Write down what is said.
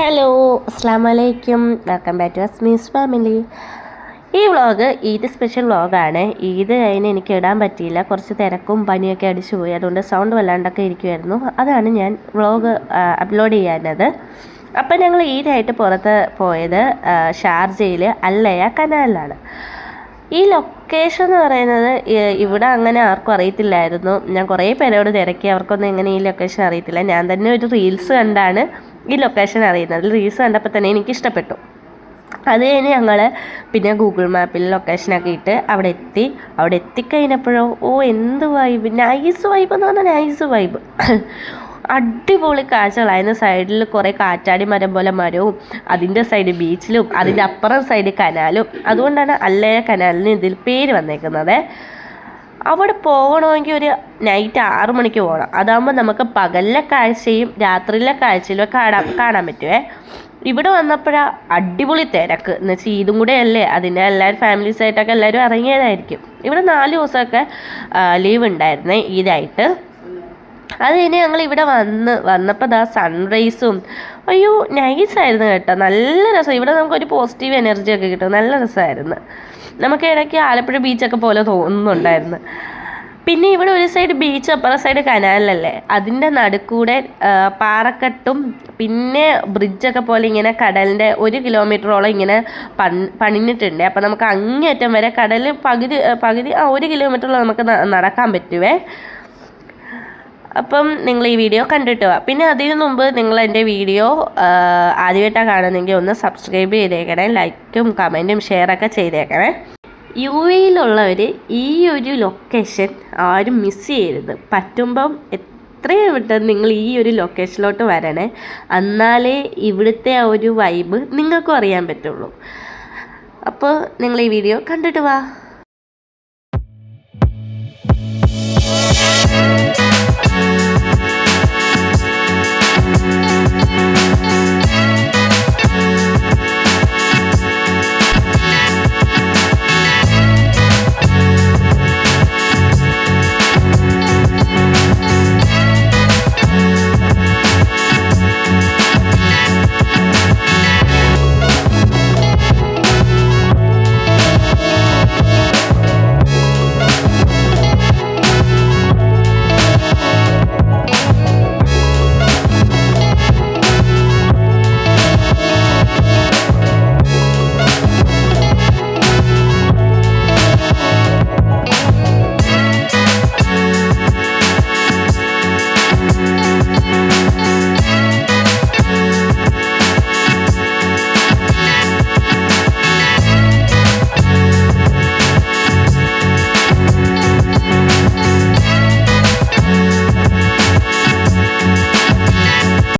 Hello അസ്സാം വലൈക്കും, welcome back to അസ്മീസ് family. ഈ വ്ളോഗ് ഈദ് സ്പെഷ്യൽ വ്ളോഗാണ്. ഈദ് കഴിഞ്ഞ് എനിക്ക് ഇടാൻ പറ്റിയില്ല, കുറച്ച് തിരക്കും പനിയൊക്കെ അടിച്ചു പോയി, അതുകൊണ്ട് സൗണ്ട് വല്ലാണ്ടൊക്കെ ഇരിക്കുമായിരുന്നു. അതാണ് ഞാൻ വ്ളോഗ് അപ്ലോഡ് ചെയ്യാനത്. അപ്പം ഞങ്ങൾ ഈദായിട്ട് പുറത്ത് പോയത് ഷാർജയിൽ അല്ലയ കനാലിലാണ്. ഈ ലൊക്കേഷൻ എന്ന് പറയുന്നത് ഇവിടെ അങ്ങനെ ആർക്കും അറിയത്തില്ലായിരുന്നു. ഞാൻ കുറേ പേരോട് തിരക്കി, അവർക്കൊന്നും എങ്ങനെ ഈ ലൊക്കേഷൻ അറിയത്തില്ല. ഞാൻ തന്നെ ഒരു റീൽസ് കണ്ടാണ് ഈ ലൊക്കേഷൻ അറിയുന്നത്. റീൽസ് കണ്ടപ്പോൾ തന്നെ എനിക്കിഷ്ടപ്പെട്ടു. അത് കഴിഞ്ഞ് ഞങ്ങൾ പിന്നെ ഗൂഗിൾ മാപ്പിൽ ലൊക്കേഷനൊക്കെ ഇട്ട് അവിടെ എത്തിക്കഴിഞ്ഞപ്പോഴോ എന്ത് വൈബ്, നൈസ് വൈബ് എന്ന് പറഞ്ഞാൽ നൈസ് വൈബ്, അടിപൊളി കാഴ്ചകളായിരുന്നു. സൈഡിൽ കുറേ കാറ്റാടി മരം പോലെ മരവും, അതിൻ്റെ സൈഡ് ബീച്ചിലും അതിൻ്റെ അപ്പുറം സൈഡ് കനാലും. അതുകൊണ്ടാണ് അല്ലയ കനാലിന് ഇതിൽ പേര് വന്നേക്കുന്നത്. അവിടെ പോകണമെങ്കിൽ ഒരു നൈറ്റ് 6 മണിക്ക് പോകണം. അതാകുമ്പോൾ നമുക്ക് പകലിലെ കാഴ്ചയും രാത്രിയിലെ കാഴ്ചയിലും കാണാൻ പറ്റുമേ. ഇവിടെ വന്നപ്പോഴാണ് അടിപൊളി തിരക്ക്. എന്ന് വെച്ചാൽ ഇതും കൂടെ അല്ലേ, അതിൻ്റെ എല്ലാവരും ഫാമിലീസായിട്ടൊക്കെ എല്ലാവരും ഇറങ്ങിയതായിരിക്കും. ഇവിടെ 4 ദിവസമൊക്കെ ലീവ് ഉണ്ടായിരുന്നേ ഈദായിട്ട്. അത് കഴിഞ്ഞ് ഞങ്ങൾ ഇവിടെ വന്നപ്പോൾ സൺറൈസും നൈസായിരുന്നു കേട്ടോ, നല്ല രസം. ഇവിടെ നമുക്കൊരു പോസിറ്റീവ് എനർജിയൊക്കെ കിട്ടും, നല്ല രസമായിരുന്നു. നമുക്ക് ഇടയ്ക്ക് ആലപ്പുഴ ബീച്ചൊക്കെ പോലെ തോന്നുന്നുണ്ടായിരുന്നു. പിന്നെ ഇവിടെ ഒരു സൈഡ് ബീച്ച്, അപ്പുറ സൈഡ് കനാലല്ലേ, അതിൻ്റെ നടുക്കൂടെ പാറക്കെട്ടും പിന്നെ ബ്രിഡ്ജൊക്കെ പോലെ ഇങ്ങനെ കടലിൻ്റെ 1 കിലോമീറ്ററോളം ഇങ്ങനെ പണിഞ്ഞിട്ടുണ്ട്. അപ്പം നമുക്ക് അങ്ങേയറ്റം വരെ കടൽ പകുതി 1 കിലോമീറ്ററോളം നമുക്ക് നടക്കാൻ പറ്റുമേ. അപ്പം നിങ്ങൾ ഈ വീഡിയോ കണ്ടിട്ട് വാ. പിന്നെ അതിനു മുമ്പ് നിങ്ങൾ എൻ്റെ വീഡിയോ ആദ്യമായിട്ടാണ് കാണുന്നെങ്കിൽ ഒന്ന് സബ്സ്ക്രൈബ് ചെയ്തേക്കണേ, ലൈക്കും കമൻറ്റും ഷെയറൊക്കെ ചെയ്തേക്കണേ. UAE ഈ ഒരു ലൊക്കേഷൻ ആരും മിസ് ചെയ്യരുത്. പറ്റുമ്പം എത്രയും പെട്ടെന്ന് നിങ്ങൾ ഈ ഒരു ലൊക്കേഷനിലോട്ട് വരണേ, എന്നാലേ ഇവിടുത്തെ ആ ഒരു വൈബ് നിങ്ങൾക്കും അറിയാൻ പറ്റുള്ളൂ. അപ്പോൾ നിങ്ങൾ ഈ വീഡിയോ കണ്ടിട്ട് വാ.